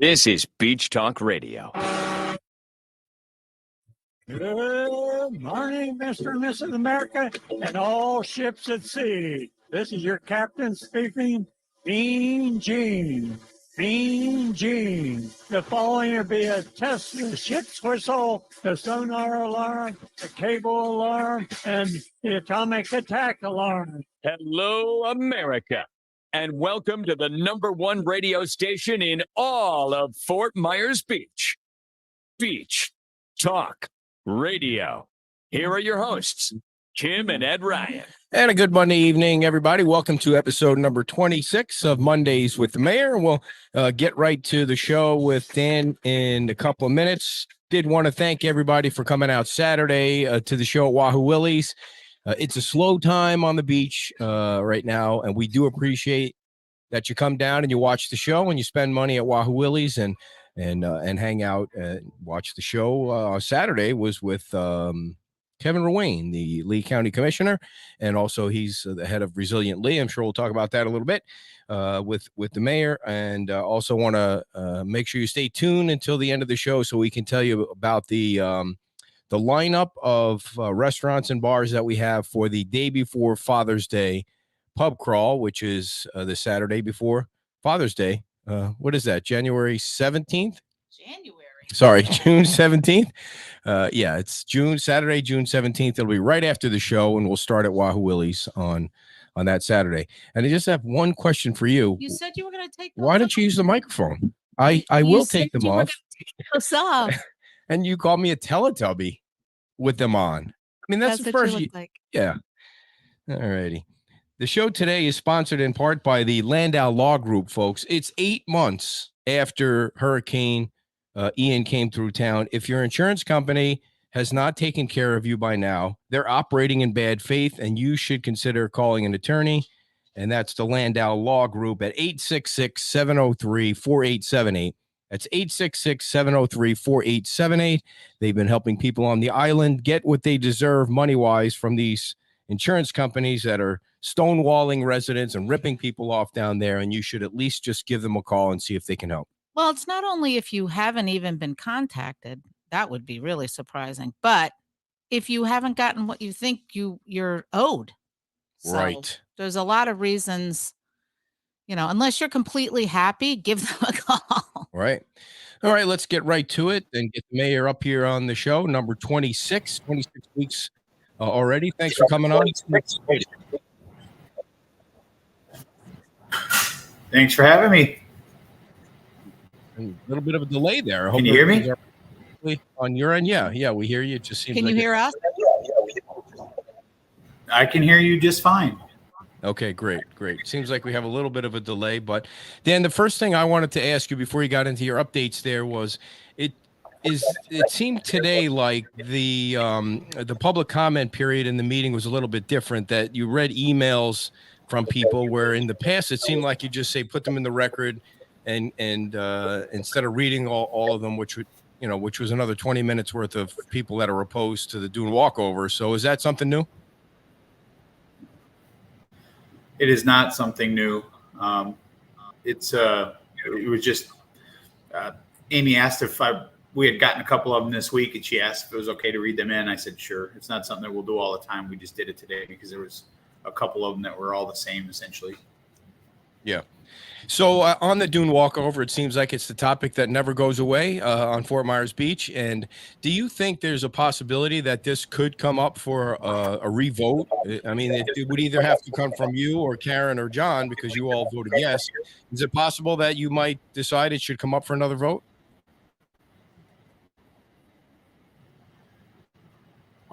This is Beach Talk Radio. Good morning, Mr. and Mrs. America, and all ships at sea. This is your captain speaking, Bean Gene. Bean Gene. The following will be a test of the ship's whistle, the sonar alarm, the cable alarm, and the atomic attack alarm. Hello, America, and welcome to the #1 radio station in all of Fort Myers Beach. Beach Talk Radio. Here are your hosts, Kim and Ed Ryan. And a good Monday evening, everybody. Welcome to episode number 26 of Mondays with the Mayor. We'll get right to the show with Dan in a couple of minutes. Did want to thank everybody for coming out Saturday to the show at Wahoo Willie's. It's a slow time on the beach right now, and we do appreciate that you come down and you watch the show and you spend money at Wahoo Willie's and hang out and watch the show. Saturday was with Kevin Ruane, the Lee County Commissioner, and also he's the head of Resilient Lee. I'm sure we'll talk about that a little bit with the mayor, and also want to make sure you stay tuned until the end of the show so we can tell you about the lineup of restaurants and bars that we have for the day before Father's Day pub crawl, which is the Saturday before Father's Day. What is that? January 17th? Sorry, June 17th. Yeah, it's Saturday, June 17th. It'll be right after the show, and we'll start at Wahoo Willie's on that Saturday. And I just have one question for you. You said you were going to take Why don't you use the microphone? I will take them off. Those off. And you called me a Teletubby with them on. I mean, that's the first. Yeah. All righty. The show today is sponsored in part by the Landau Law Group, folks. It's 8 months after Hurricane Ian came through town. If your insurance company has not taken care of you by now, they're operating in bad faith, and you should consider calling an attorney. And that's the Landau Law Group at 866-703-4878. That's 866-703-4878. They've been helping people on the island get what they deserve money-wise from these insurance companies that are stonewalling residents and ripping people off down there. And you should at least just give them a call and see if they can help. Well, it's not only if you haven't even been contacted, that would be really surprising, but if you haven't gotten what you think you're owed. So right. There's a lot of reasons, unless you're completely happy, give them a call. Right. All right, let's get right to it and get the mayor up here on the show. Number 26 weeks already. Thanks for coming on. Thanks for having me. A little bit of a delay there. Can you hear me? On your end? Yeah, we hear you. It just seems Can you hear us? I can hear you just fine. Okay, great. Seems like we have a little bit of a delay, but Dan, the first thing I wanted to ask you before you got into your updates there was it seemed today like the public comment period in the meeting was a little bit different, that you read emails from people where in the past it seemed like you just say put them in the record and instead of reading all of them, which was another 20 minutes worth of people that are opposed to the Dune walkover. So is that something new? It is not something new. It was just Amy asked if we had gotten a couple of them this week, and she asked if it was okay to read them in. I said, sure. It's not something that we'll do all the time. We just did it today because there was a couple of them that were all the same, essentially. Yeah. So on the Dune walkover, it seems like it's the topic that never goes away on Fort Myers Beach. And do you think there's a possibility that this could come up for a revote? I mean, it would either have to come from you or Karen or John because you all voted yes. Is it possible that you might decide it should come up for another vote?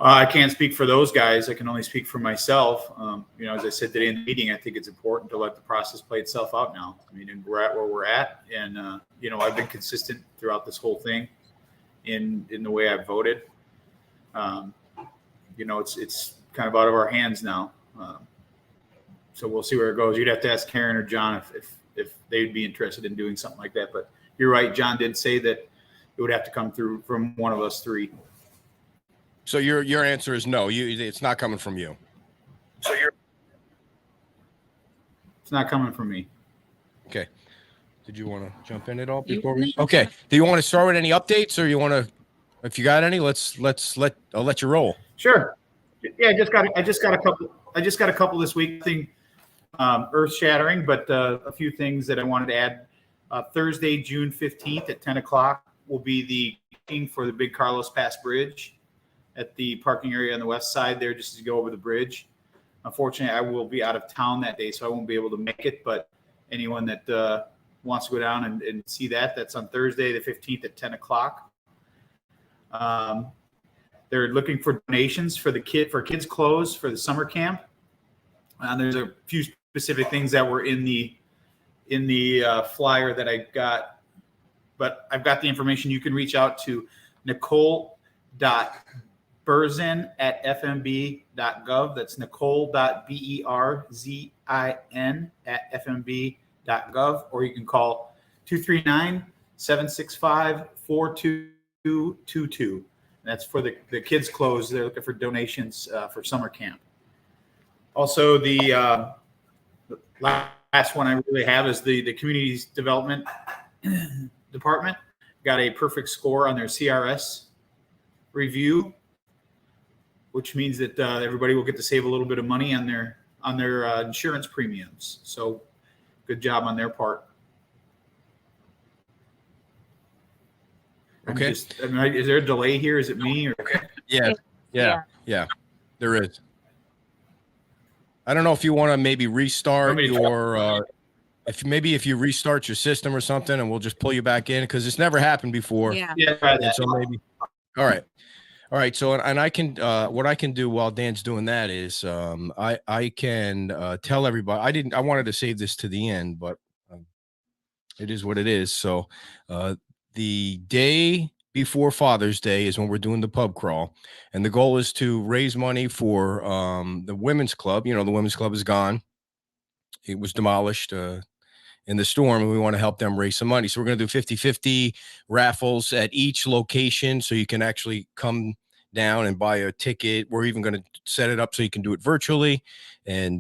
I can't speak for those guys. I can only speak for myself. As I said today in the meeting, I think it's important to let the process play itself out now. I mean, and we're at where we're at. And, I've been consistent throughout this whole thing in the way I've voted. It's kind of out of our hands now. So we'll see where it goes. You'd have to ask Karen or John if they'd be interested in doing something like that. But you're right. John did say that it would have to come through from one of us three. So your answer is no. It's not coming from you. It's not coming from me. Okay. Did you want to jump in at all You- before we? Okay. Do you want to start with any updates, or you want to? If you got any, I'll let you roll. Sure. Yeah, I just got a couple this week. Nothing earth shattering, but a few things that I wanted to add. Thursday, June 15th at 10 o'clock will be the meeting for the Big Carlos Pass Bridge at the parking area on the west side there, just to go over the bridge. Unfortunately, I will be out of town that day, so I won't be able to make it. But anyone that wants to go down and see that, that's on Thursday, the 15th at 10 o'clock. They're looking for donations for kids' clothes for the summer camp. There's a few specific things that were in the flyer that I got, but I've got the information. You can reach out to Nicole.Berzin@fmb.gov. That's Nicole.Berzin@fmb.gov, or you can call 239-765-4222. That's for the kids' clothes. They're looking for donations for summer camp. Also, the last one I really have is the communities development department got a perfect score on their CRS review, which means that everybody will get to save a little bit of money on their insurance premiums. So good job on their part. Okay. Is there a delay here? Is it me? Or? Yeah. There is. I don't know if you want to maybe restart your, if you restart your system or something, and we'll just pull you back in, because it's never happened before. Yeah. And so maybe. All right. So, and I can, what I can do while Dan's doing that is, I can tell everybody. I wanted to save this to the end, but it is what it is. So, the day before Father's Day is when we're doing the pub crawl, and the goal is to raise money for the women's club. The women's club is gone; it was demolished in the storm, and we want to help them raise some money. So we're going to do 50-50 raffles at each location, so you can actually come down and buy a ticket. We're even going to set it up so you can do it virtually and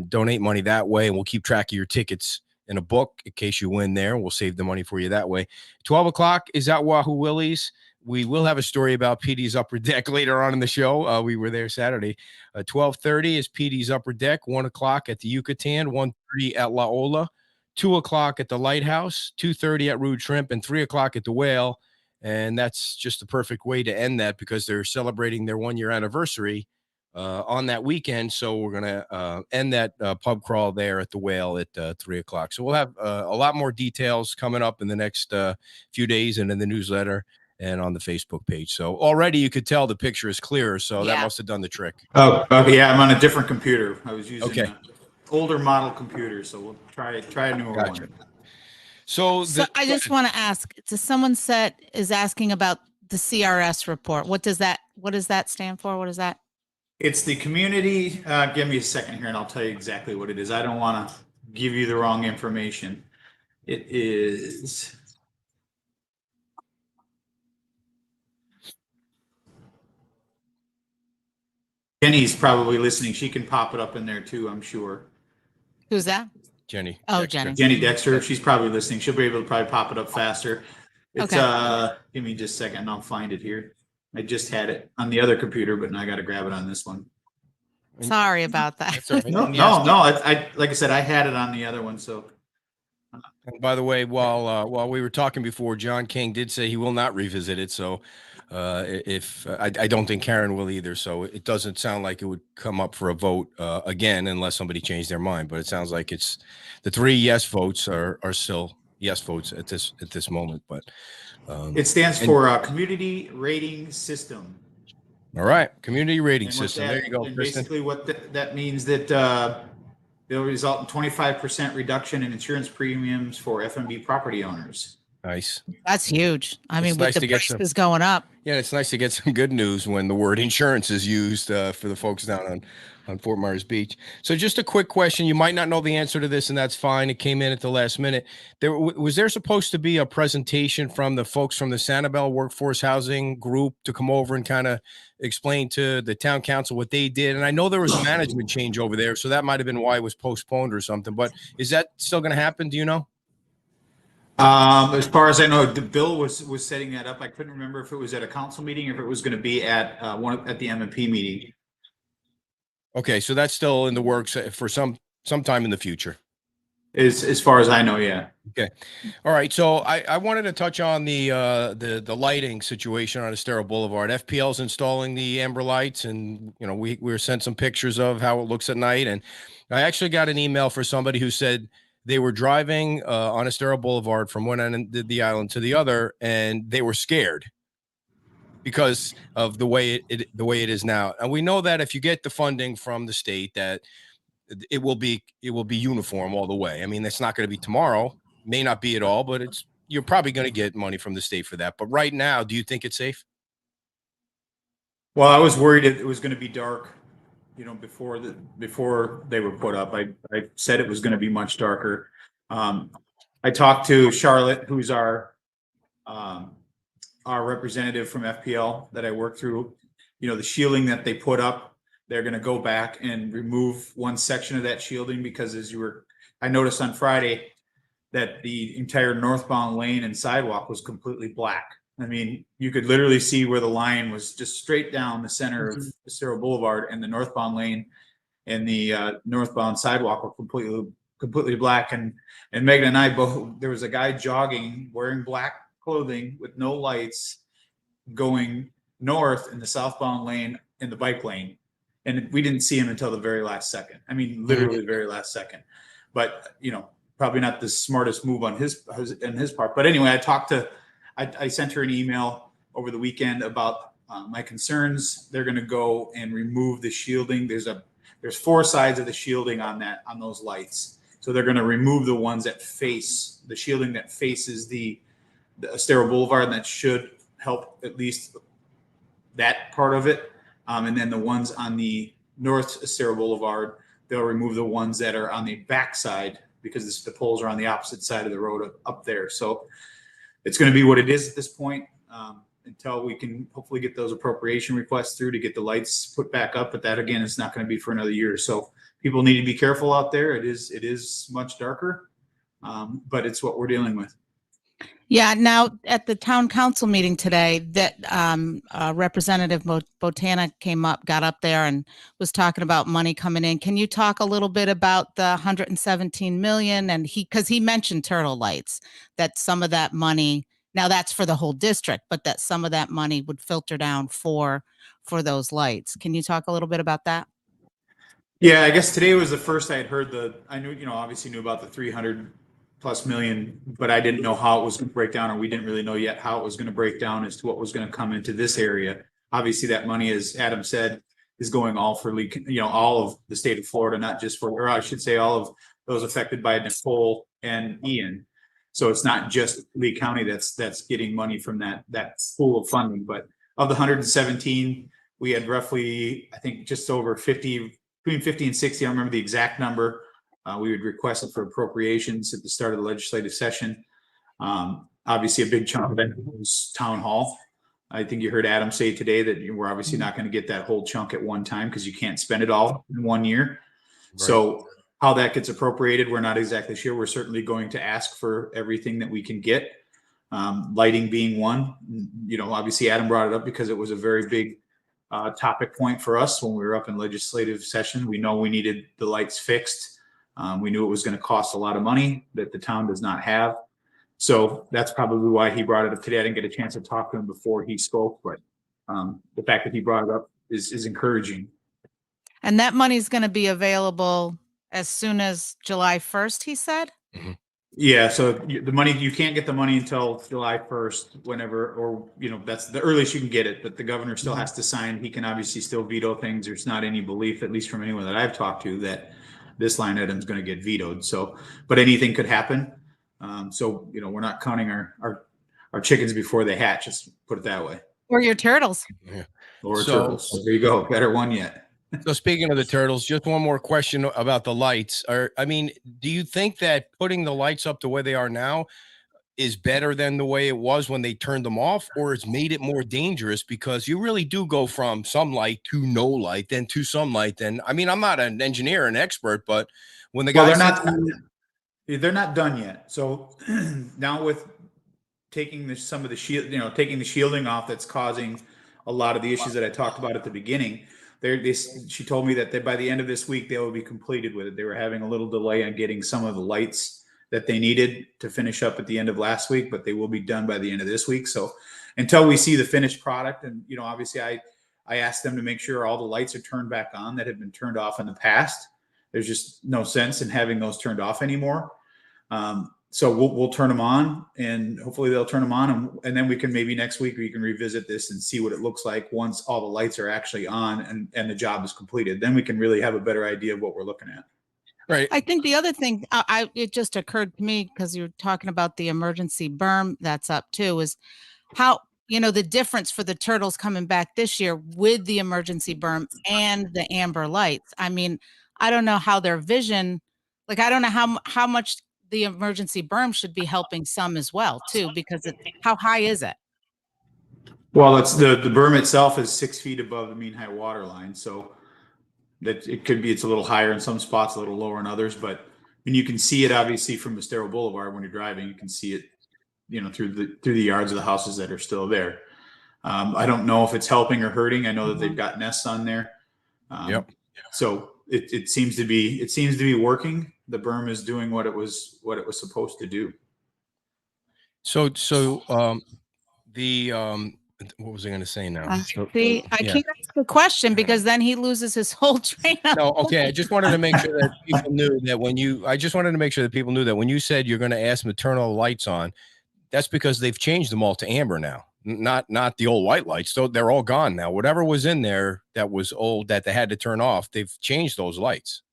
donate money that way, and we'll keep track of your tickets in a book in case you win there. We'll save the money for you that way. 12 o'clock is at Wahoo Willie's. We will have a story about PD's Upper Deck later on in the show. We were there Saturday. 12:30 is PD's Upper Deck. 1 o'clock at the Yucatan. 1:30 at La Ola. 2 o'clock at the Lighthouse. 2:30 at Rude Shrimp, and 3 o'clock at the Whale. And that's just the perfect way to end that, because they're celebrating their 1-year anniversary on that weekend. So we're going to end that pub crawl there at the Whale at 3 o'clock. So we'll have a lot more details coming up in the next few days, and in the newsletter and on the Facebook page. So already you could tell the picture is clearer. So that must have done the trick. Oh, okay. Yeah, I'm on a different computer. I was using an older model computer. So we'll try a newer one. So I just want to ask, someone is asking about the CRS report. What does that stand for? What is that? It's the community. Give me a second here and I'll tell you exactly what it is. I don't want to give you the wrong information. It is. Jenny's probably listening. She can pop it up in there too, I'm sure. Who's that? Jenny. Oh, Dexter. Jenny Dexter. She's probably listening. She'll be able to probably pop it up faster. It's give me just a second. I'll find it here. I just had it on the other computer, but now I got to grab it on this one. Sorry about that. No. I like I said, I had it on the other one. So. And by the way, while we were talking before, John King did say he will not revisit it. So if I don't think Karen will either. So it doesn't sound like it would come up for a vote again, unless somebody changed their mind. But it sounds like it's the 3 yes votes are still yes votes at this moment. But it stands for Community Rating System. All right, Community Rating System. There you go, and Kristen. basically, what that means that it'll result in 25% reduction in insurance premiums for FMB property owners. Nice. That's huge. I mean, nice with the prices going up. Yeah, it's nice to get some good news when the word insurance is used for the folks down on Fort Myers Beach. So just a quick question. You might not know the answer to this, and that's fine. It came in at the last minute. Was there supposed to be a presentation from the folks from the Sanibel Workforce Housing Group to come over and kind of explain to the town council what they did? And I know there was a management change over there, so that might have been why it was postponed or something. But is that still going to happen? Do you know? As far as I know, the bill was setting that up. I couldn't remember if it was at a council meeting or if it was going to be at at the M&P meeting. Okay, so that's still in the works for sometime in the future. As far as I know, yeah. All right, so I wanted to touch on the lighting situation on Estero Boulevard. FPL's installing the amber lights, and we were sent some pictures of how it looks at night. And I actually got an email for somebody who said they were driving on Estero Boulevard from one end of the island to the other, and they were scared because of the way it is now. And we know that if you get the funding from the state, that it will be uniform all the way. I mean, it's not going to be tomorrow. May not be at all, but you're probably going to get money from the state for that. But right now, do you think it's safe? Well, I was worried it was going to be dark, before they were put up. I said it was going to be much darker. I talked to Charlotte, who's our representative from FPL that I work through. The shielding that they put up, they're going to go back and remove one section of that shielding because I noticed on Friday that the entire northbound lane and sidewalk was completely black. I mean, you could literally see where the line was just straight down the center of Estero Boulevard, and the northbound lane and the northbound sidewalk were completely black. And Megan and I both, there was a guy jogging wearing black clothing with no lights going north in the southbound lane in the bike lane. And we didn't see him until the very last second. I mean, literally the very last second. But, probably not the smartest move on his part. But anyway, I sent her an email over the weekend about my concerns. They're going to go and remove the shielding. There's 4 sides of the shielding on those lights. So they're going to remove the ones that face the shielding that faces the Estero Boulevard, and that should help at least that part of it. And then the ones on the North Estero Boulevard, they'll remove the ones that are on the back side because the poles are on the opposite side of the road up there. So it's going to be what it is at this point until we can hopefully get those appropriation requests through to get the lights put back up. But that, again, is not going to be for another year. So people need to be careful out there. It is much darker, but it's what we're dealing with. Yeah. Now, at the town council meeting today, that Representative Botana got up there and was talking about money coming in. Can you talk a little bit about the $117 million? And because he mentioned turtle lights, that some of that money, now that's for the whole district, but that some of that money would filter down for those lights. Can you talk a little bit about that? Yeah, I guess today was the first I had heard I knew, obviously knew about the 300+ million, but I didn't know how it was going to break down, or we didn't really know yet how it was going to break down as to what was going to come into this area. Obviously, that money, as Adam said, is going all for all of the state of Florida, not just for, or I should say, all of those affected by Nicole and Ian. So it's not just Lee County that's getting money from that pool of funding. But of the 117, we had roughly, I think, just over 50, between 50 and 60. I don't remember the exact number. We would request it for appropriations at the start of the legislative session. Obviously, a big chunk of it was town hall. I think you heard Adam say today that we're obviously not going to get that whole chunk at one time because you can't spend it all in 1 year. Right. So how that gets appropriated, we're not exactly sure. We're certainly going to ask for everything that we can get. Lighting being one. Obviously Adam brought it up because it was a very big topic point for us when we were up in legislative session. We know we needed the lights fixed. We knew it was going to cost a lot of money that the town does not have. So that's probably why he brought it up today. I didn't get a chance to talk to him before he spoke, but the fact that he brought it up is encouraging. And that money is going to be available as soon as July 1st, he said? Mm-hmm. Yeah. So the money, you can't get the money until July 1st, whenever, or, that's the earliest you can get it, but the governor still has to sign. He can obviously still veto things. There's not any belief, at least from anyone that I've talked to, that this line item is going to get vetoed. So, but anything could happen. So, we're not counting our chickens before they hatch. Just put it that way. Or your turtles. Yeah. Or turtles. There you go. Better one yet. So speaking of the turtles, just one more question about the lights. Do you think that putting the lights up the way they are now is better than the way it was when they turned them off, or it's made it more dangerous because you really do go from some light to no light, then to some light? Then, I'm not an engineer, an expert, but when the guys, They're not done yet. So now with taking some of the shield, taking the shielding off that's causing a lot of the issues that I talked about at the beginning. She told me that by the end of this week, they will be completed with it. They were having a little delay on getting some of the lights that they needed to finish up at the end of last week, but they will be done by the end of this week. So until we see the finished product, and, obviously I asked them to make sure all the lights are turned back on that had been turned off in the past. There's just no sense in having those turned off anymore. So we'll turn them on, and hopefully they'll turn them on, and then we can maybe next week we can revisit this and see what it looks like once all the lights are actually on and the job is completed. Then we can really have a better idea of what we're looking at. Right. I think the other thing, it just occurred to me because you're talking about the emergency berm that's up too, is how, the difference for the turtles coming back this year with the emergency berm and the amber lights. I mean, I don't know how their vision, like, I don't know how much the emergency berm should be helping some as well too, because how high is it? Well, it's the berm itself is 6 feet above the mean high water line. So that it's a little higher in some spots, a little lower in others, but you can see it obviously from Estero Boulevard when you're driving. You can see it, through the yards of the houses that are still there. I don't know if it's helping or hurting. I know that they've got nests on there. Yep. So it seems to be working. The berm is doing what it was supposed to do. So what was I going to say now? See, I can't ask a question because then he loses his whole train of No, okay. I just wanted to make sure that people knew that when you said you're going to ask them to turn all the lights on, that's because they've changed them all to amber now, not the old white lights. So they're all gone now. Whatever was in there that was old that they had to turn off, they've changed those lights.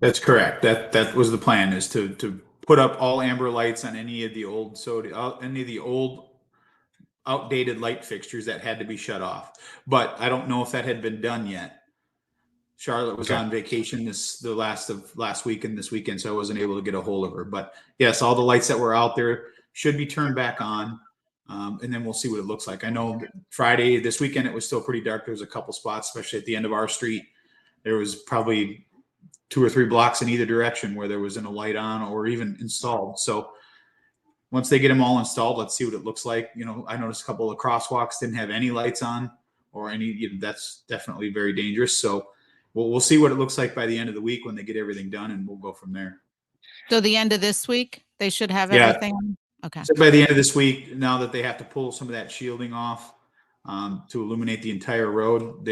That's correct. That was the plan, is to put up all amber lights on any of the old outdated light fixtures that had to be shut off. But I don't know if that had been done yet. Charlotte was on vacation the last week and this weekend, so I wasn't able to get a hold of her. But yes, all the lights that were out there should be turned back on, and then we'll see what it looks like. I know Friday, this weekend, it was still pretty dark. There was a couple spots, especially at the end of our street. There was probably 2 or 3 blocks in either direction where there wasn't a light on or even installed. So once they get them all installed, let's see what it looks like. I noticed a couple of crosswalks didn't have any lights on or any. That's definitely very dangerous. So we'll see what it looks like by the end of the week when they get everything done, and we'll go from there. So the end of this week, they should have everything on? Okay. So by the end of this week, now that they have to pull some of that shielding off to illuminate the entire road,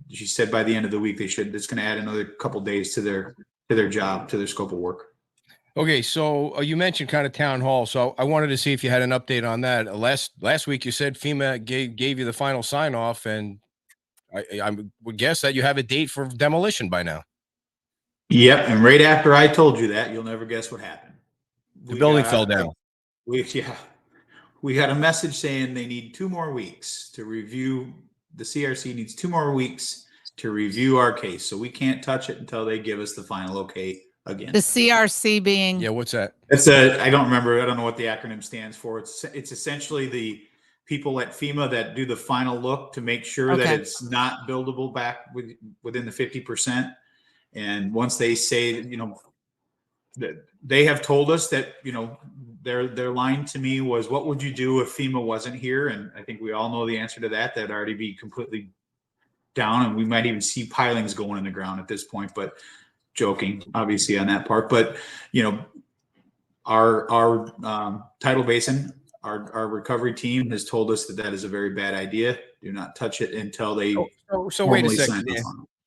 she said by the end of the week it's going to add another couple days to their job, to their scope of work. Okay, so you mentioned kind of town hall, so I wanted to see if you had an update on that. Last week you said FEMA gave you the final sign off, and I would guess that you have a date for demolition by now. Yep, and right after I told you that, you'll never guess what happened. The building fell down. We got a message saying they need 2 more weeks to review. The CRC needs 2 more weeks to review our case, so we can't touch it until they give us the final okay again. The CRC being? Yeah, what's that? I don't remember. I don't know what the acronym stands for. It's essentially the people at FEMA that do the final look to make sure that it's not buildable back within the 50%. And once they say, that they have told us that, their line to me was, what would you do if FEMA wasn't here? And I think we all know the answer to that. That'd already be completely down, and we might even see pilings going in the ground at this point, but joking obviously on that part. But, our tidal basin, our recovery team has told us that is a very bad idea. Do not touch it until they. So wait a second.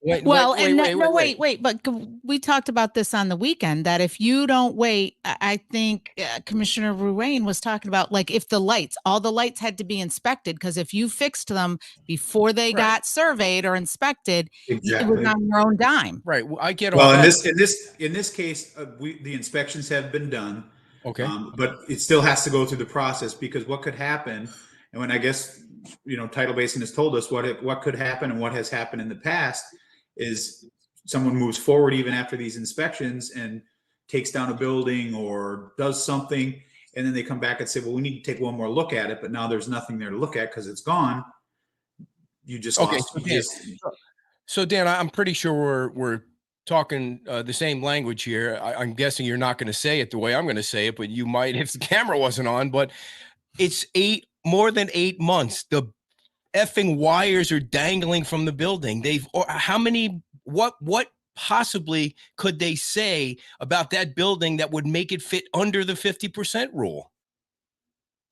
Wait. But we talked about this on the weekend, that if you don't wait, I think Commissioner Ruane was talking about, like, if all the lights had to be inspected, because if you fixed them before they got surveyed or inspected, it was on your own dime. Right. Well, I get. Well, in this case, the inspections have been done. Okay. But it still has to go through the process, because what could happen, and when I guess Tidal Basin has told us what could happen and what has happened in the past, is someone moves forward even after these inspections and takes down a building or does something, and then they come back and say, well, we need to take one more look at it, but now there's nothing there to look at because it's gone. You just okay. lost. So Dan, I'm pretty sure we're talking the same language here. I'm guessing you're not going to say it the way I'm going to say it, but you might if the camera wasn't on. But it's more than 8 months. The effing wires are dangling from the building. What possibly could they say about that building that would make it fit under the 50% rule?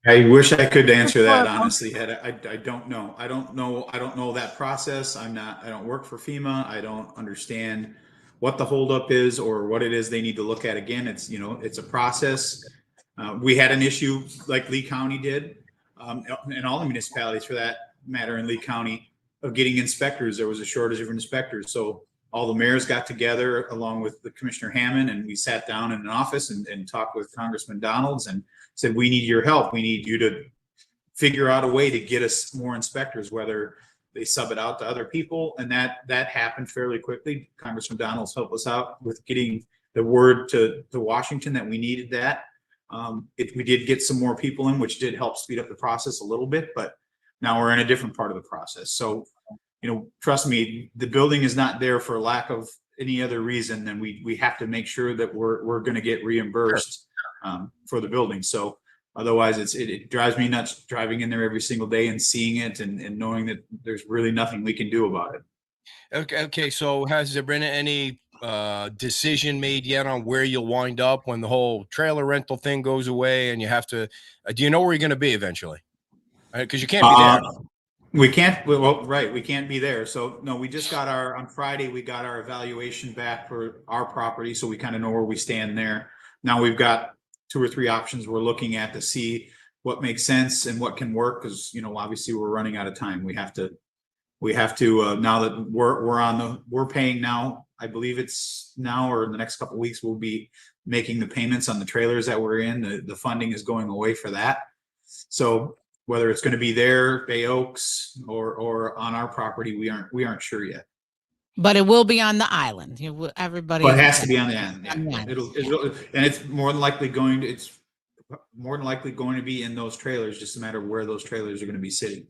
I wish I could answer that honestly, Ed. I don't know. I don't know that process. I don't work for FEMA. I don't understand what the holdup is or what it is they need to look at. Again, it's a process. We had an issue like Lee County did, and all the municipalities for that matter in Lee County, of getting inspectors. There was a shortage of inspectors. So all the mayors got together along with the Commissioner Hammond, and we sat down in an office and talked with Congressman Donalds and said, we need your help. We need you to figure out a way to get us more inspectors, whether they sub it out to other people. And that happened fairly quickly. Congressman Donalds helped us out with getting the word to Washington that we needed that. We did get some more people in, which did help speed up the process a little bit, but now we're in a different part of the process. So, trust me, the building is not there for lack of any other reason than we have to make sure that we're going to get reimbursed for the building. So otherwise it drives me nuts driving in there every single day and seeing it and knowing that there's really nothing we can do about it. Okay. So has there been any decision made yet on where you'll wind up when the whole trailer rental thing goes away and you have to, do you know where you're going to be eventually? Because you can't be there. We can't. Well, right. We can't be there. So no, we just got on Friday, we got our evaluation back for our property. So we kind of know where we stand there. Now we've got 2 or 3 options we're looking at to see what makes sense and what can work. Cause obviously we're running out of time. We have to now that we're paying now, I believe it's now or in the next couple of weeks, we'll be making the payments on the trailers that we're in. The funding is going away for that. So whether it's going to be there, Bay Oaks, or on our property, we aren't sure yet. But it will be on the island. Everybody. But it has to be on the island. Yeah. It'll, and it's more than likely going to be in those trailers. Just a matter of where those trailers are going to be sitting.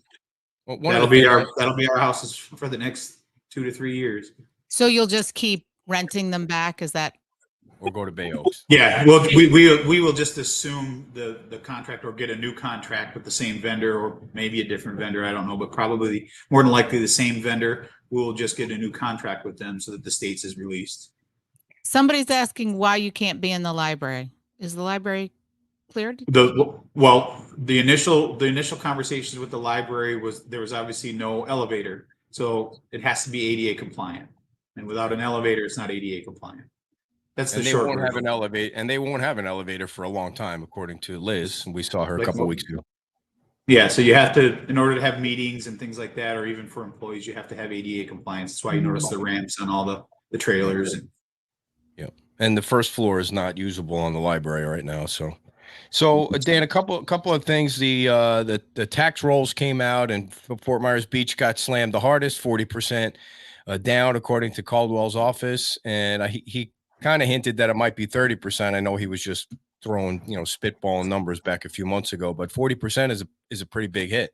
Well, that'll be our houses for the next 2 to 3 years. So you'll just keep renting them back? Is that? Or go to Bay Oaks? Yeah, well, we will just assume the contract or get a new contract with the same vendor or maybe a different vendor. I don't know, but probably more than likely the same vendor. We'll just get a new contract with them so that the states is released. Somebody's asking why you can't be in the library. Is the library cleared? The initial conversations with the library there was obviously no elevator, so it has to be ADA compliant, and without an elevator, it's not ADA compliant. That's the short version. They won't have an elevator for a long time, according to Liz. We saw her a couple of weeks ago. Yeah, so you have to, in order to have meetings and things like that, or even for employees, you have to have ADA compliance. That's why you notice the ramps on all the trailers. And the first floor is not usable on the library right now. So Dan, a couple of things. The tax rolls came out, and Fort Myers Beach got slammed the hardest, 40% down, according to Caldwell's office, and he kind of hinted that it might be 30%. I know he was just throwing, spitballing numbers back a few months ago, but 40% is a pretty big hit.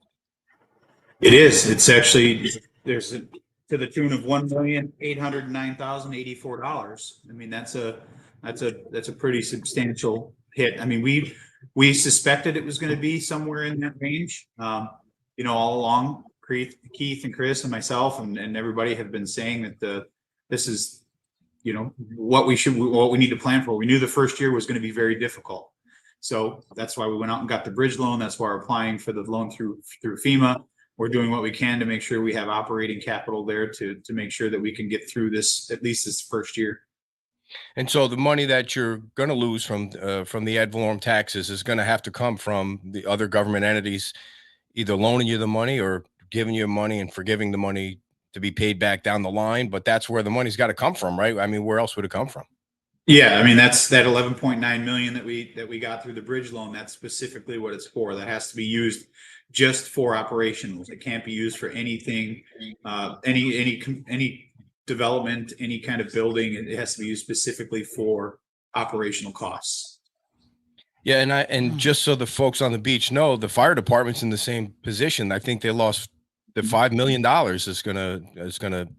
It is. It's actually to the tune of $1,809,084. I mean, that's a pretty substantial hit. I mean, we suspected it was going to be somewhere in that range. All along, Keith and Chris and myself and everybody have been saying that this is what we need to plan for. We knew the first year was going to be very difficult. So that's why we went out and got the bridge loan. That's why we're applying for the loan through FEMA. We're doing what we can to make sure we have operating capital there to make sure that we can get through this, at least this first year. And so the money that you're going to lose from the ad valorem taxes is going to have to come from the other government entities, either loaning you the money or giving you money and forgiving the money to be paid back down the line. But that's where the money's got to come from, right? I mean, where else would it come from? Yeah, I mean, that's that 11.9 million that we got through the bridge loan. That's specifically what it's for. That has to be used just for operations. It can't be used for anything, any development, any kind of building. It has to be used specifically for operational costs. Yeah, and just so the folks on the beach know, the fire department's in the same position. I think they lost the $5 million is gonna.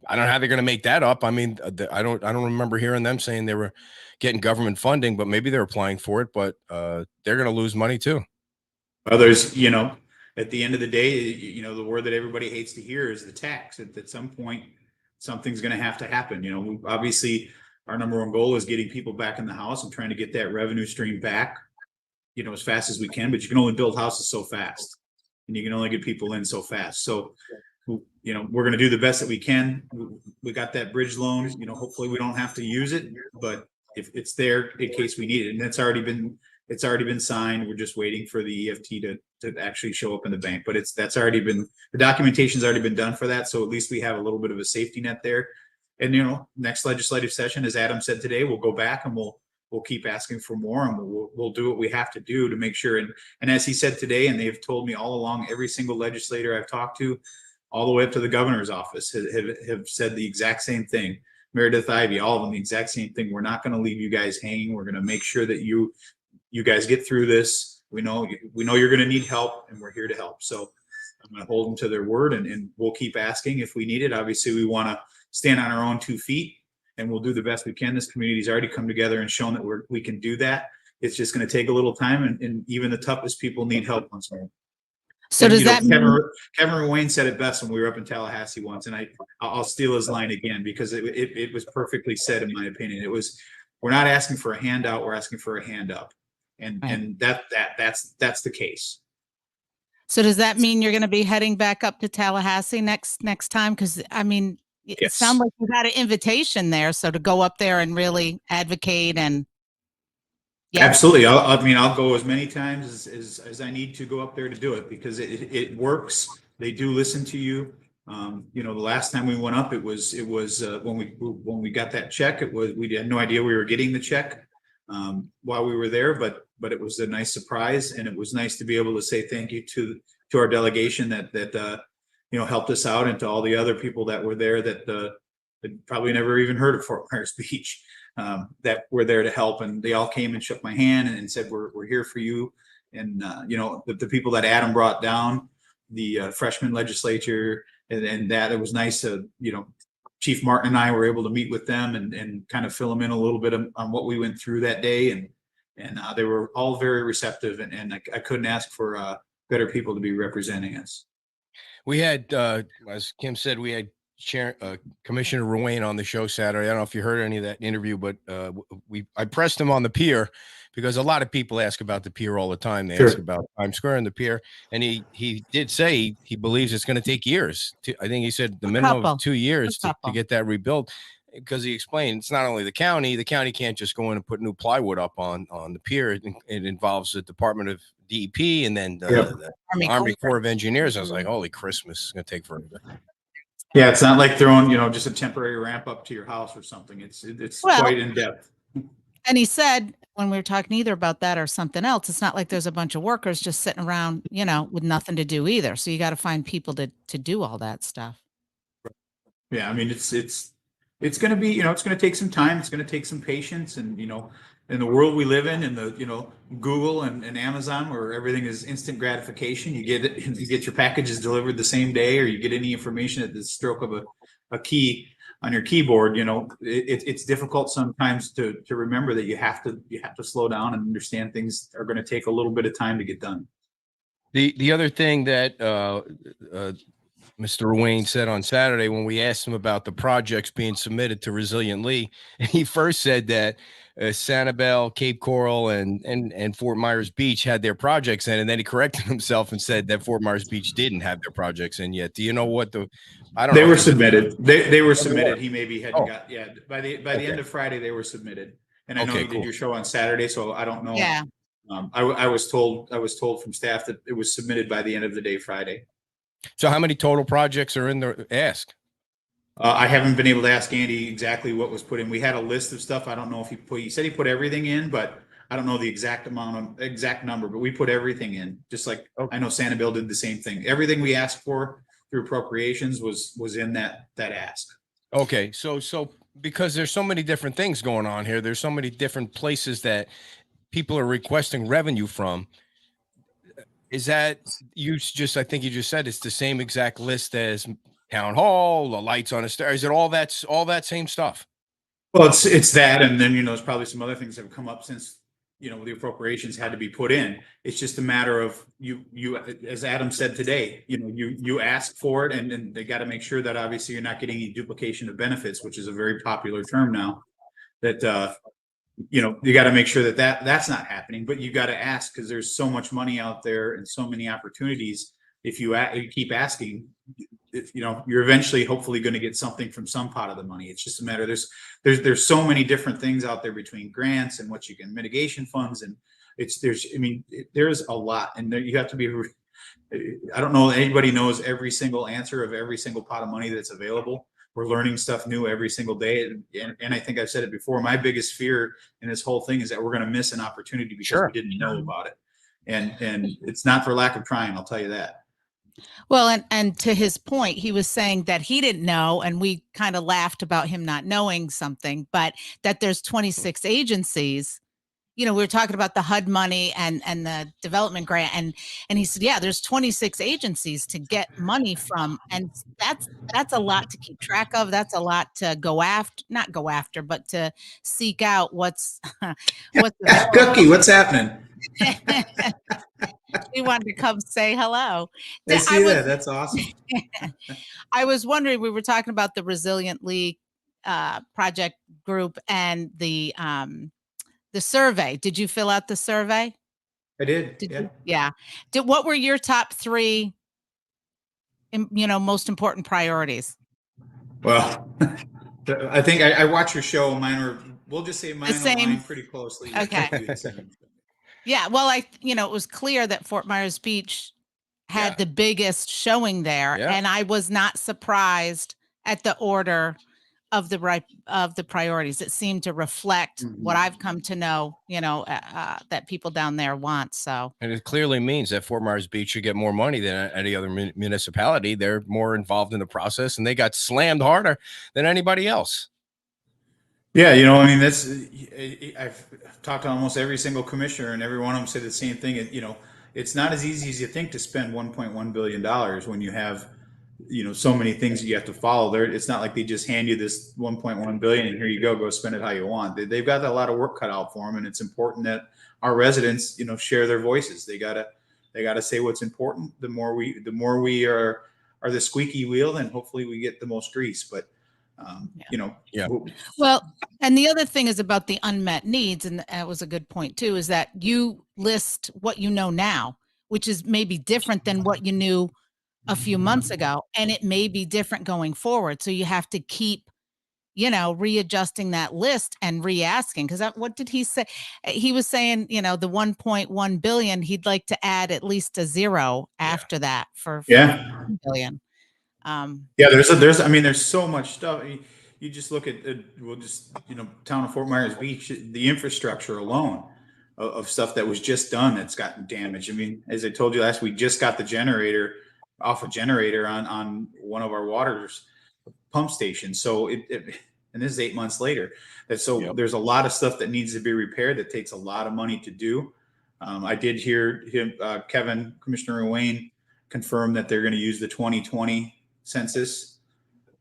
I don't know how they're gonna make that up. I mean, I don't remember hearing them saying they were getting government funding, but maybe they're applying for it. But they're gonna lose money too. Others, at the end of the day, the word that everybody hates to hear is the tax. At some point, something's going to have to happen. Obviously, our number one goal is getting people back in the house and trying to get that revenue stream back, as fast as we can. But you can only build houses so fast, and you can only get people in so fast. So, we're going to do the best that we can. We got that bridge loan. Hopefully, we don't have to use it, but if it's there in case we need it, and it's already been signed. We're just waiting for the EFT to actually show up in the bank, but the documentation's already been done for that. So at least we have a little bit of a safety net there. And, next legislative session, as Adam said today, we'll go back and we'll keep asking for more, and we'll do what we have to do to make sure. And as he said today, and they've told me all along, every single legislator I've talked to, all the way up to the governor's office, have said the exact same thing. Meredith Ivey, all of them, the exact same thing. We're not going to leave you guys hanging. We're going to make sure that you guys get through this. We know you're going to need help, and we're here to help. So I'm going to hold them to their word, and we'll keep asking if we need it. Obviously, we want to stand on our own 2 feet, and we'll do the best we can. This community's already come together and shown that we can do that. It's just going to take a little time, and even the toughest people need help once more. So does that mean Kevin Ruane said it best when we were up in Tallahassee once, and I'll steal his line again because it was perfectly said, in my opinion. It was, we're not asking for a handout, we're asking for a hand up. And that's the case. So does that mean you're going to be heading back up to Tallahassee next time? Because I mean, it Yes. sounds like you had an invitation there. So to go up there and really advocate and Absolutely. I'll go as many times as I need to go up there to do it, because it works. They do listen to you. The last time we went up, it was when we got that check. We had no idea we were getting the check while we were there, but it was a nice surprise, and it was nice to be able to say thank you to our delegation that helped us out, and to all the other people that were there that probably never even heard of Fort Myers Beach, that were there to help, and they all came and shook my hand and said we're here for you. And the people that Adam brought down, the freshman legislature, and that it was nice to Chief Martin and I were able to meet with them and kind of fill them in a little bit on what we went through that day, and they were all very receptive, and I couldn't ask for better people to be representing us. We had, as Kim said, we had Commissioner Ruane on the show Saturday. I don't know if you heard any of that interview, but I pressed him on the pier, because a lot of people ask about the pier all the time. They ask about Times Square and the pier, and he did say he believes it's going to take years. I think he said the minimum of 2 years to get that rebuilt, because he explained it's not only the county. The county can't just go in and put new plywood up on the pier. It involves the Department of DEP and then the Army Corps of Engineers. I was like, holy Christmas, it's going to take forever. Yeah, it's not like throwing, just a temporary ramp up to your house or something. It's quite in depth. And he said, when we were talking either about that or something else, it's not like there's a bunch of workers just sitting around, with nothing to do either. So you got to find people to do all that stuff. Yeah, I mean, it's going to be, it's going to take some time. It's going to take some patience, and in the world we live in the Google and Amazon, where everything is instant gratification. You get your packages delivered the same day, or you get any information at the stroke of a key on your keyboard. It's difficult sometimes to remember that you have to slow down and understand things are going to take a little bit of time to get done. The other thing that Mr. Ruane said on Saturday, when we asked him about the projects being submitted to Resilient Lee, he first said that Sanibel, Cape Coral, and Fort Myers Beach had their projects in, and then he corrected himself and said that Fort Myers Beach didn't have their projects in yet. Do you know what they were submitted? They were submitted. He maybe hadn't got by the end of Friday they were submitted. And I know you did your show on Saturday, so I don't know. Yeah. I was told from staff that it was submitted by the end of the day Friday. So how many total projects are in the ask? I haven't been able to ask Andy exactly what was put in. We had a list of stuff. I don't know if he said he put everything in, but I don't know the exact number, but we put everything in, just like I know Sanibel did the same thing. Everything we asked for through appropriations was in that ask. Okay. So because there's so many different things going on here, there's so many different places that people are requesting revenue from. Is that I think you just said it's the same exact list as town hall, the lights on a star. Is it all that same stuff? Well, it's that, and then there's probably some other things that have come up since the appropriations had to be put in. It's just a matter of you as Adam said today, you ask for it, and they got to make sure that obviously you're not getting any duplication of benefits, which is a very popular term now. That you got to make sure that's not happening, but you got to ask because there's so much money out there and so many opportunities. If you keep asking, you're eventually hopefully going to get something from some pot of the money. It's just a matter there's so many different things out there between grants and what you can mitigation funds, and there's a lot, and you have to be. I don't know anybody knows every single answer of every single pot of money that's available. We're learning stuff new every single day. And I think I've said it before, my biggest fear in this whole thing is that we're going to miss an opportunity because we didn't know about it. And it's not for lack of trying, I'll tell you that. Well, and to his point, he was saying that he didn't know, and we kind of laughed about him not knowing something, but that there's 26 agencies. We were talking about the HUD money and the development grant, and he said, yeah, there's 26 agencies to get money from, and that's a lot to keep track of. That's a lot to not go after, but to seek out what's Cookie, what's happening? He wanted to come say hello. I see that. That's awesome. I was wondering, we were talking about the Resilient League project group and the survey. Did you fill out the survey? I did. Yeah. What were your top 3, most important priorities? Well, I think I watch your show. We'll just say mine align pretty closely. Okay. Yeah. Well, it was clear that Fort Myers Beach had the biggest showing there. Yeah. And I was not surprised at the order of the priorities. It seemed to reflect what I've come to know, that people down there want. So, and it clearly means that Fort Myers Beach should get more money than any other municipality. They're more involved in the process, and they got slammed harder than anybody else. Yeah, I've talked to almost every single commissioner, and every one of them said the same thing. It's not as easy as you think to spend $1.1 billion when you have so many things that you have to follow there. It's not like they just hand you this 1.1 billion and here you go spend it how you want. They've got a lot of work cut out for them, and it's important that our residents share their voices. They gotta say what's important. The more we are the squeaky wheel, then hopefully we get the most grease. But well, and the other thing is about the unmet needs, and that was a good point too, is that you list what you know now, which is maybe different than what you knew a few months ago, and it may be different going forward. So you have to keep, readjusting that list and re-asking. Because what did he say? He was saying, the 1.1 billion, he'd like to add at least a 0 after that for 1 billion. There's so much stuff. You just look at town of Fort Myers Beach, the infrastructure alone of stuff that was just done that's gotten damaged. As I told you last week, just got the generator on one of our water's pump stations. So and this is 8 months later. There's a lot of stuff that needs to be repaired that takes a lot of money to do. I did hear him, Commissioner Wayne, confirm that they're going to use the 2020 census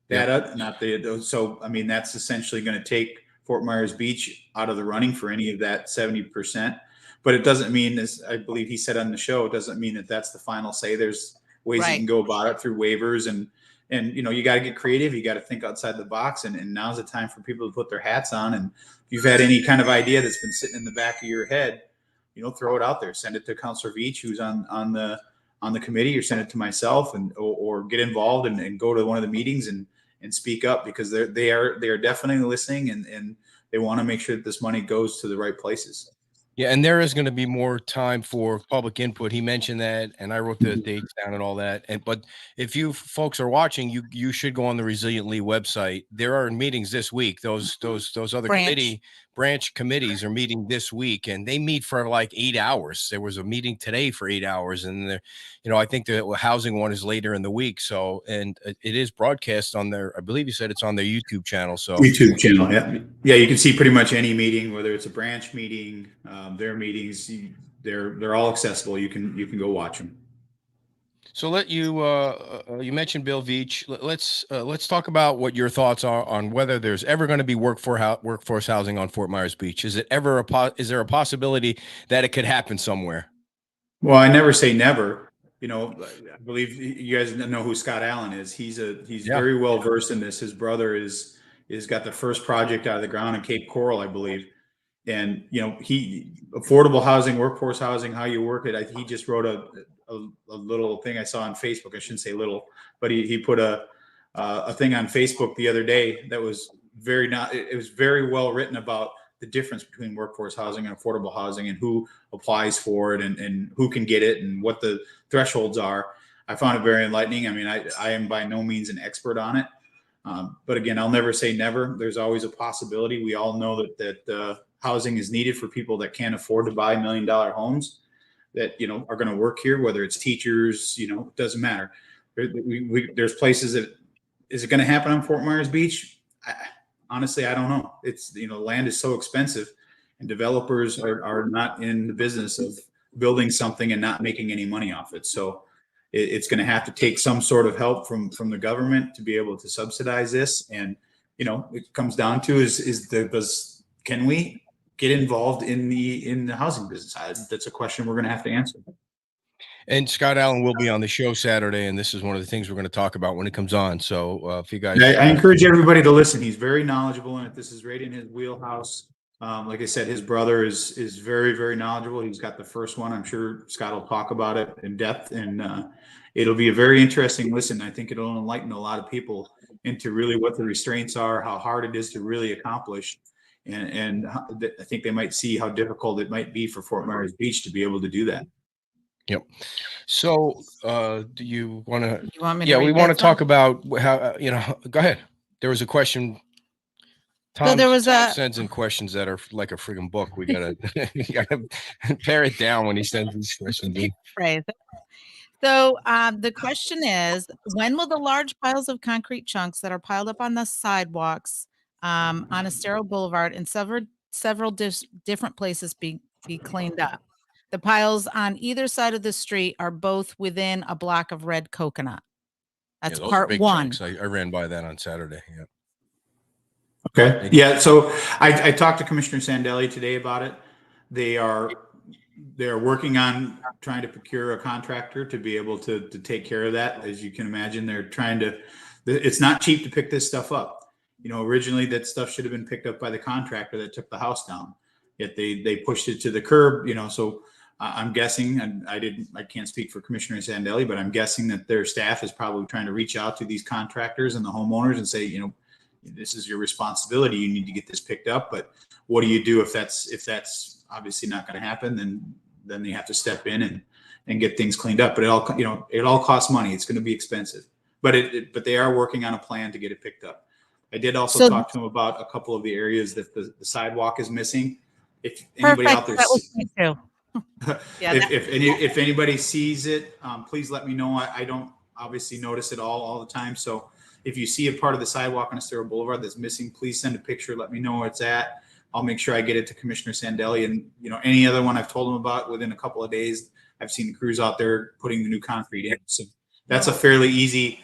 data, that's essentially going to take Fort Myers Beach out of the running for any of that 70%. But it doesn't mean, as I believe he said on the show, it doesn't mean that that's the final say. There's ways you can go about it through waivers, and you got to get creative. You got to think outside the box, and now's the time for people to put their hats on. And if you've had any kind of idea that's been sitting in the back of your head, throw it out there. Send it to Councilor Veach, who's on the committee, or send it to myself, or get involved and go to one of the meetings and speak up, because they are definitely listening, and they want to make sure that this money goes to the right places. Yeah, and there is going to be more time for public input. He mentioned that, and I wrote the dates down and all that. But if you folks are watching, you should go on the Resilient League website. There are meetings this week. Those other branch committees are meeting this week, and they meet for like 8 hours. There was a meeting today for 8 hours, and I think the housing one is later in the week. So, and it is broadcast on their, I believe you said it's on their YouTube channel. So YouTube channel, yeah, you can see pretty much any meeting, whether it's a branch meeting, their meetings. they're all accessible. You can go watch them. So you mentioned Bill Veach. Let's talk about what your thoughts are on whether there's ever going to be workforce housing on Fort Myers Beach. Is there a possibility that it could happen somewhere? Well, I never say never. I believe you guys know who Scott Allen is. He's very well versed in this. His brother is got the first project out of the ground in Cape Coral, I believe. And he affordable housing, workforce housing, how you work it. He just wrote a little thing I saw on Facebook. I shouldn't say little, but he put a thing on Facebook the other day that was it was very well written about the difference between workforce housing and affordable housing and who applies for it and who can get it and what the thresholds are. I found it very enlightening. I mean, I am by no means an expert on it. But again, I'll never say never. There's always a possibility. We all know that housing is needed for people that can't afford to buy $1 million homes that, are going to work here, whether it's teachers, it doesn't matter. There's places that, is it going to happen on Fort Myers Beach? Honestly, I don't know. It's, land is so expensive and developers are not in the business of building something and not making any money off it. So it's going to have to take some sort of help from the government to be able to subsidize this. And, it comes down to can we get involved in the housing business? That's a question we're going to have to answer. And Scott Allen will be on the show Saturday, and this is one of the things we're going to talk about when it comes on. So if you guys, I encourage everybody to listen. He's very knowledgeable in it. This is right in his wheelhouse. Like I said, his brother is very, very knowledgeable. He's got the first one. I'm sure Scott will talk about it in depth, and it'll be a very interesting listen. I think it'll enlighten a lot of people into really what the restraints are, how hard it is to really accomplish. And I think they might see how difficult it might be for Fort Myers Beach to be able to do that. Yep. So, do you want to? You want me to Yeah, read we want to that talk some? about how. Go ahead. There was a question. Tom, there was Tom a- sends in questions that are like a friggin' book. We gotta, you gotta pare it down when he sends these questions in. Phrase. So the question is, when will the large piles of concrete chunks that are piled up on the sidewalks on Estero Boulevard in several different places be cleaned up? The piles on either side of the street are both within a block of red coconut. That's those are part big one. chunks. I ran by that on Saturday. Yeah. Okay. Yeah. So I talked to Commissioner Sandelli today about it. They're working on trying to procure a contractor to be able to take care of that. As you can imagine, they're trying to, it's not cheap to pick this stuff up. Originally that stuff should have been picked up by the contractor that took the house down, yet they pushed it to the curb, so I'm guessing, and I can't speak for Commissioner Sandelli, but I'm guessing that their staff is probably trying to reach out to these contractors and the homeowners and say, this is your responsibility. You need to get this picked up. But what do you do if that's obviously not going to happen? Then they have to step in and get things cleaned up. But it all costs money. It's going to be expensive. But they are working on a plan to get it picked up. I did also talk to him about a couple of the areas that the sidewalk is missing. If anybody out there, that was me too. Yeah, if anybody sees it, please let me know. I don't obviously notice it all the time. So if you see a part of the sidewalk on Estero Boulevard that's missing, please send a picture. Let me know where it's at. I'll make sure I get it to Commissioner Sandelli. And any other one I've told him about within a couple of days, I've seen the crews out there putting the new concrete in. So that's a fairly easy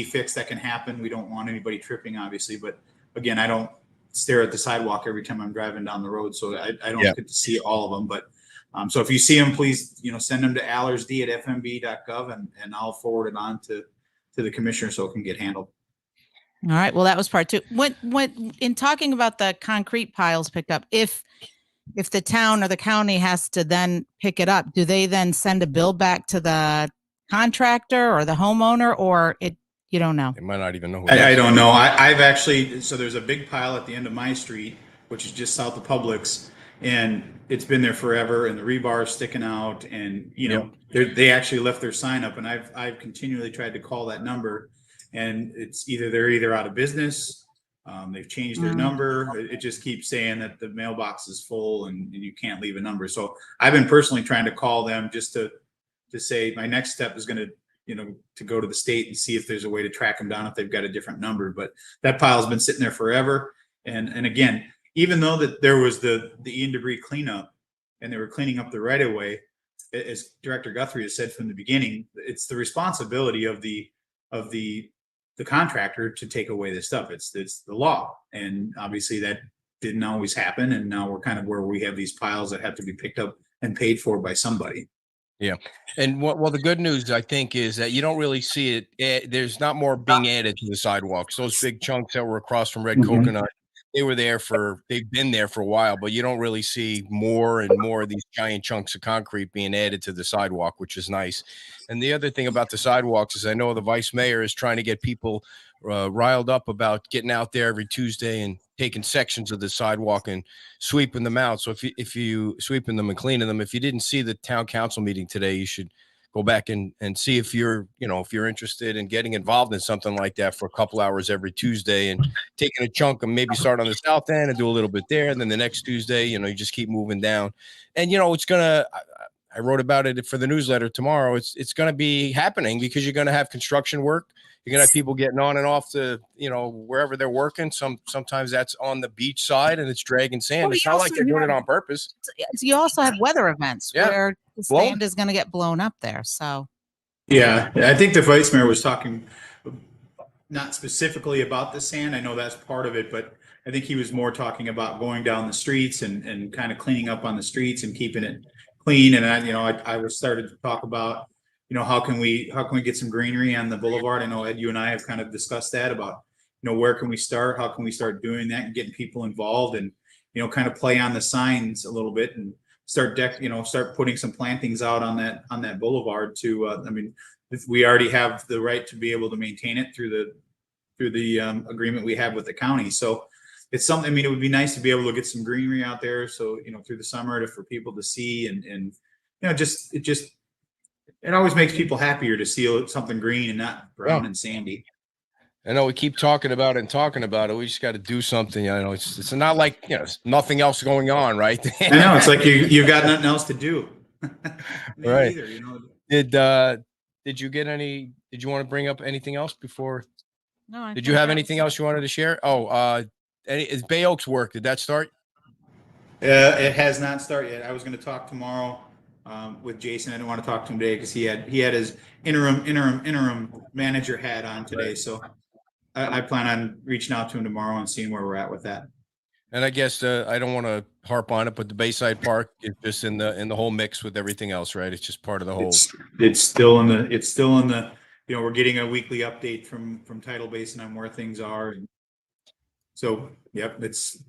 fix that can happen. We don't want anybody tripping, obviously, but again, I don't stare at the sidewalk every time I'm driving down the road, so I don't get to see all of them. But so if you see them, please send them to allersd@fmb.gov and I'll forward it on to the commissioner so it can get handled. All right. Well, that was part two. When in talking about the concrete piles picked up, if the town or the county has to then pick it up, do they then send a bill back to the contractor or the homeowner, or you don't know? They might not even know who I don't know. I've actually, so there's a big pile at the end of my street, which is just south of Publix, and it's been there forever, and the rebar is sticking out, and they actually left their sign up, and I've continually tried to call that number, and they're either out of business, they've changed their number. It just keeps saying that the mailbox is full and you can't leave a number. So I've been personally trying to call them just to say my next step is going to to go to the state and see if there's a way to track them down if they've got a different number. But that pile's been sitting there forever. And again, even though that there was the Ian Debris cleanup, and they were cleaning up the right of way, as Director Guthrie has said from the beginning, it's the responsibility of the contractor to take away this stuff. It's the law, and obviously that didn't always happen, and now we're kind of where we have these piles that have to be picked up and paid for by somebody. Yeah. And well, the good news, I think, is that you don't really see it. There's not more being added to the sidewalks. Those big chunks that were across from Red Coconut, they've been there for a while, but you don't really see more and more of these giant chunks of concrete being added to the sidewalk, which is nice. And the other thing about the sidewalks is I know the vice mayor is trying to get people riled up about getting out there every Tuesday and taking sections of the sidewalk and sweeping them out. So if you sweeping them and cleaning them, if you didn't see the town council meeting today, you should go back and see if you're interested in getting involved in something like that for a couple hours every Tuesday and taking a chunk and maybe start on the south end and do a little bit there. And then the next Tuesday, you just keep moving down. And, I wrote about it for the newsletter tomorrow. It's going to be happening because you're going to have construction work. You're going to have people getting on and off the, wherever they're working. Sometimes that's on the beach side and it's dragging sand. Well, it's not like they're doing it on purpose. You also have weather events where the Well, sand is going to get blown up there. So, yeah, I think the vice mayor was talking not specifically about the sand. I know that's part of it, but I think he was more talking about going down the streets and kind of cleaning up on the streets and keeping it clean. And I was started to talk about, how can we get some greenery on the boulevard? I know Ed, you and I have kind of discussed that about, where can we start? How can we start doing that and getting people involved and, kind of play on the signs a little bit and start putting some plantings out on that boulevard to, we already have the right to be able to maintain it through the agreement we have with the county. So it's something, it would be nice to be able to get some greenery out there. So, through the summer for people to see and it always makes people happier to see something green and not brown and sandy. I know we keep talking about it. We just got to do something. It's not like, there's nothing else going on, right? I know. It's like you've got nothing else to do. Right. Either, did you want to bring up anything else before? no. Did you have anything else you wanted to share? Is Bay Oaks work? Did that start? It has not started yet. I was going to talk tomorrow with Jason. I didn't want to talk to him today because he had his interim manager hat on today. So I plan on reaching out to him tomorrow and seeing where we're at with that. And I guess I don't want to harp on it, but the Bayside Park is just in the whole mix with everything else, right? It's just part of the whole. It's still in the we're getting a weekly update from Tidal Basin on where things are. And so, yep, it's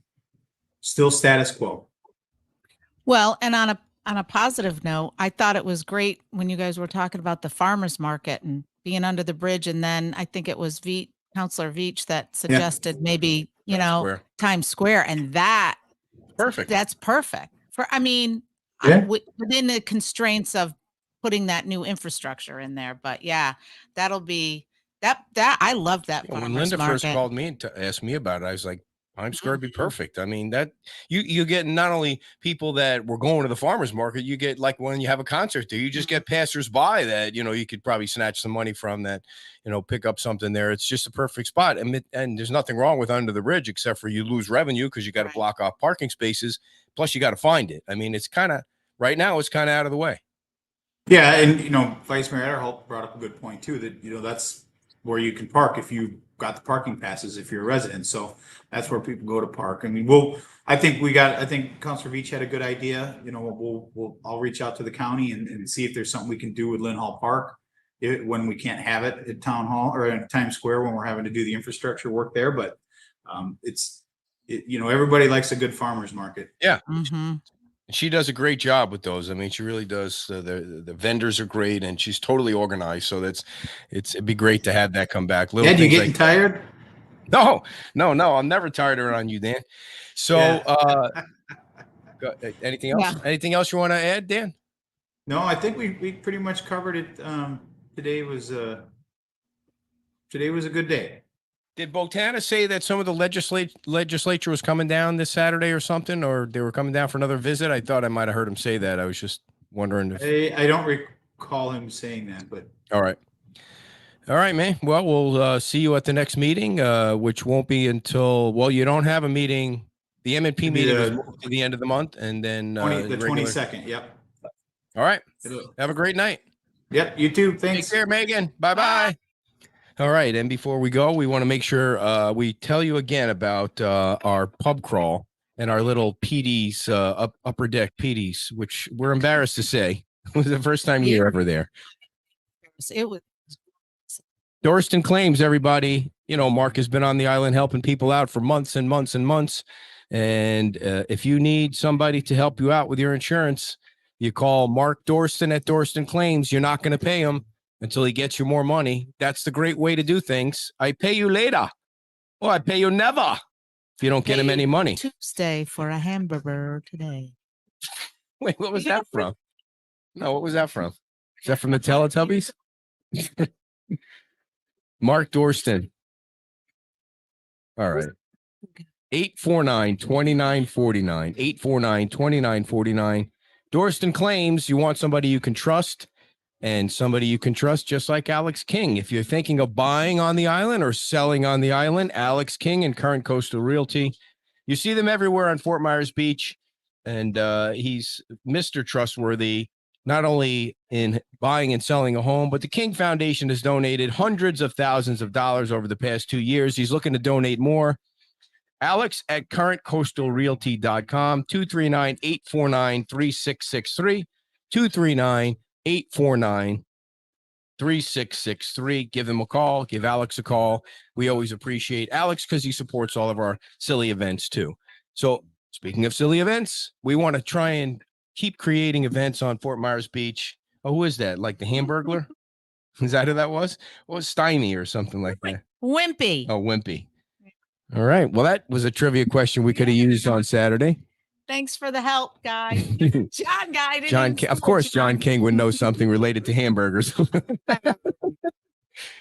still status quo. Well, and on a positive note, I thought it was great when you guys were talking about the farmers market and being under the bridge. And then I think it was Councilor Veach that suggested maybe, Times Square. And that's perfect within the constraints of putting that new infrastructure in there. But yeah, that'll be that I love that. When Linda first called me to ask me about it, I was like, Times Square would be perfect. That you get not only people that were going to the farmers market, you get like when you have a concert there, you just get passersby that, you could probably snatch some money from that, pick up something there. It's just a perfect spot. And there's nothing wrong with under the bridge, except for you lose revenue because you got to block off parking spaces. Plus you got to find it. It's kind of right now it's kind of out of the way. Yeah. And, Vice Mayor Adderholt brought up a good point too, that, that's where you can park if you got the parking passes if you're a resident. So that's where people go to park. I think Councilor Veach had a good idea. I'll reach out to the county and see if there's something we can do with Lynn Hall Park when we can't have it at Town Hall or at Times Square when we're having to do the infrastructure work there. But everybody likes a good farmer's market. Yeah. Mm-hmm. She does a great job with those. She really does. The vendors are great, and she's totally organized. So it'd be great to have that come back. Ed, you getting tired? No. I'm never tired around you, Dan. So, anything else? Yeah. Anything else you want to add, Dan? No, I think we pretty much covered it. Today was a good day. Did Botana say that some of the legislature was coming down this Saturday or something, or they were coming down for another visit? I thought I might have heard him say that. I was just wondering if I don't recall him saying that, but all right, man. Well, we'll see you at the next meeting, which won't be until you don't have a meeting The M&P It'd be meeting was the- moved to the end of the month, and then the regular- 22nd. Yep. All right. Have a great night. Yep. You too. Take Thanks. care, Megan. Bye-bye. All right. And before we go, we want to make sure we tell you again about our pub crawl and our little PD's upper deck PD's, which we're embarrassed to say was the first time you're ever there. It was Dorston Claims, everybody. You know, Mark has been on the island helping people out for months and months and months. And if you need somebody to help you out with your insurance, you call Mark Dorston at Dorston Claims. You're not going to pay him until he gets you more money. That's the great way to do things. I pay you later. Or I pay you never if you don't get him any money. Tuesday for a hamburger today. Wait, what was that from? No, what was that from? Is that from the Teletubbies? Mark Dorston. All right. 849-2949. 849-2949. Dorston Claims, you want somebody you can trust, and somebody you can trust just like Alex King. If you're thinking of buying on the island or selling on the island, Alex King and Current Coastal Realty. You see them everywhere on Fort Myers Beach, and he's Mr. Trustworthy, not only in buying and selling a home, but the King Foundation has donated hundreds of thousands of dollars over the past 2 years. He's looking to donate more. Alex at currentcoastalrealty.com, 239-849-3663, 239-849-3663. Give him a call. Give Alex a call. We always appreciate Alex because he supports all of our silly events too. So speaking of silly events, we want to try and keep creating events on Fort Myers Beach. Oh, who is that? Like the Hamburglar? Is that who that was? What was Steiny or something like that? Wimpy. Oh, Wimpy. All right. Well, that was a trivia question we could have used on Saturday. Thanks for the help, guy. John guy. Of course, John King would know something related to hamburgers.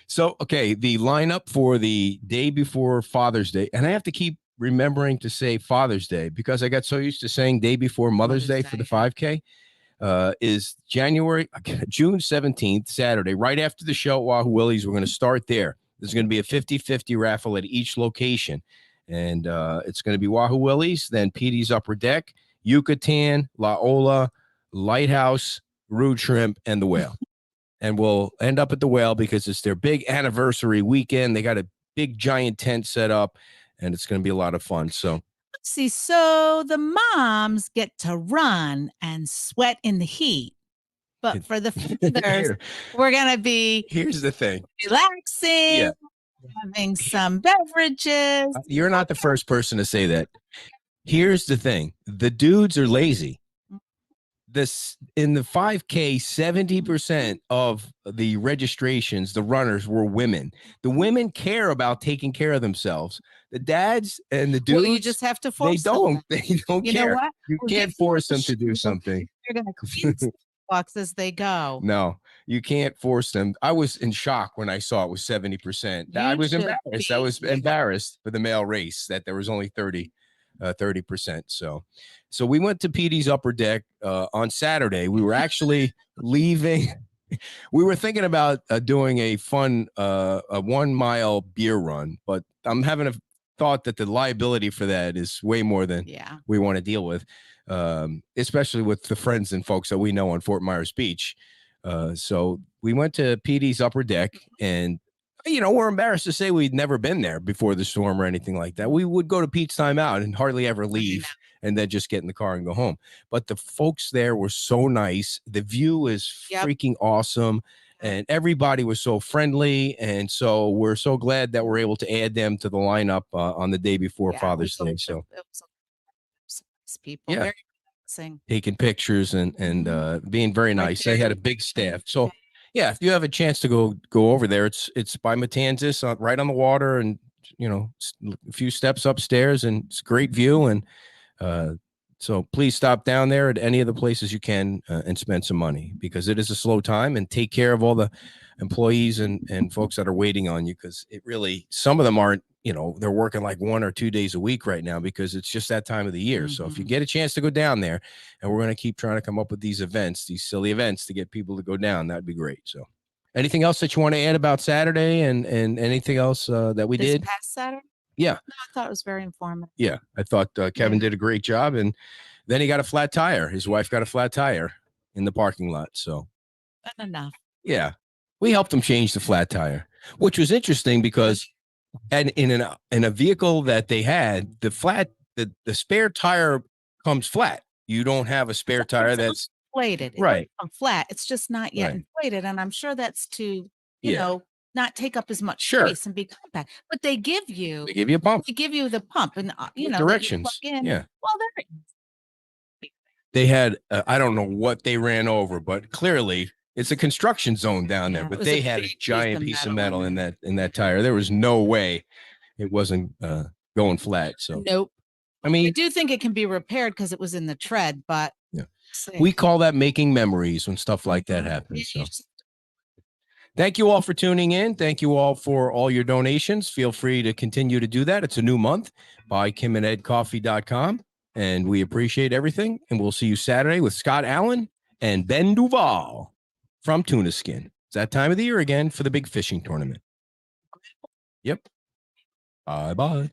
So, okay, the lineup for the day before Father's Day, and I have to keep remembering to say Father's Day because I got so used to saying day before Mother's Day for the 5K, is June 17th, Saturday, right after the show at Wahoo Willie's. We're going to start there. There's going to be a 50-50 raffle at each location. And it's going to be Wahoo Willie's, then PD's Upper Deck, Yucatan, La Ola, Lighthouse, Rude Shrimp, and the Whale. And we'll end up at the Whale because it's their big anniversary weekend. They got a big giant tent set up, and it's going to be a lot of fun. So See, so the moms get to run and sweat in the heat. But for the fathers, we're going to be here's the thing. Relaxing, having some beverages. You're not the first person to say that. Here's the thing. The dudes are lazy. This in the 5K, 70% of the registrations, the runners were women. The women care about taking care of themselves. The dads and the dudes, Well, you just have to force they them. don't You care. know what? You can't force them to do something. They're going to clean sidewalks as they go. No, you can't force them. I was in shock when I saw it was 70%. I You was should embarrassed. I be. was embarrassed for the male race that there was only 30%. So we went to PD's Upper Deck on Saturday. We were actually leaving. We were thinking about doing a fun a 1 mile beer run, but I'm having a thought that the liability for that is way more than we want to deal with, especially with the friends and folks that we know on Fort Myers Beach. So we went to PD's Upper Deck, and we're embarrassed to say we'd never been there before the storm or anything like that. We would go to Pete's Time Out and hardly ever leave and then just get in the car and go home. But the folks there were so nice. The view is freaking awesome. And everybody was so friendly. And so we're so glad that we're able to add them to the lineup on the day before Father's Day. So people very relaxing. Taking pictures and being very nice. They had a big staff. So yeah, if you have a chance to go over there, it's by Matanzas, right on the water, and a few steps upstairs, and it's a great view. And so please stop down there at any of the places you can and spend some money, because it is a slow time, and take care of all the employees and folks that are waiting on you, because it really, some of them aren't, they're working like 1 or 2 days a week right now because it's just that time of the year. So if you get a chance to go down there, and we're going to keep trying to come up with these events, these silly events to get people to go down, that'd be great. So anything else that you want to add about Saturday and anything else that we did? Past Saturday? Yeah. No, I thought it was very informative. Yeah. I thought Kevin did a great job. And then he got a flat tire. His wife got a flat tire in the parking lot. So, And enough. yeah, we helped him change the flat tire, which was interesting because and in a vehicle that they had, the spare tire comes flat. You don't have a spare tire that's Inflated. It right. doesn't come flat. It's just not yet Right. inflated. And I'm sure that's to, you Yeah. know, not take up as much Sure. space and be compact. But they give you They give you a pump. the pump and you know that you Directions. plug in. Yeah. Well, there They had I don't know what they ran over, but clearly it's a construction zone down there. Yeah, it But was they a had a big giant piece of metal in that tire. There was no way it wasn't going flat. So nope. I I mean, do think it can be repaired because it was in the tread, but Yeah. see. we call that making memories when stuff like that You happens. So just- thank you all for tuning in. Thank you all for all your donations. Feel free to continue to do that. It's a new month. Buy KimandEdCoffee.com. And we appreciate everything. And we'll see you Saturday with Scott Allen and Ben Duval from Tuna Skin. It's that time of the year again for the big fishing tournament. Yep. Bye-bye.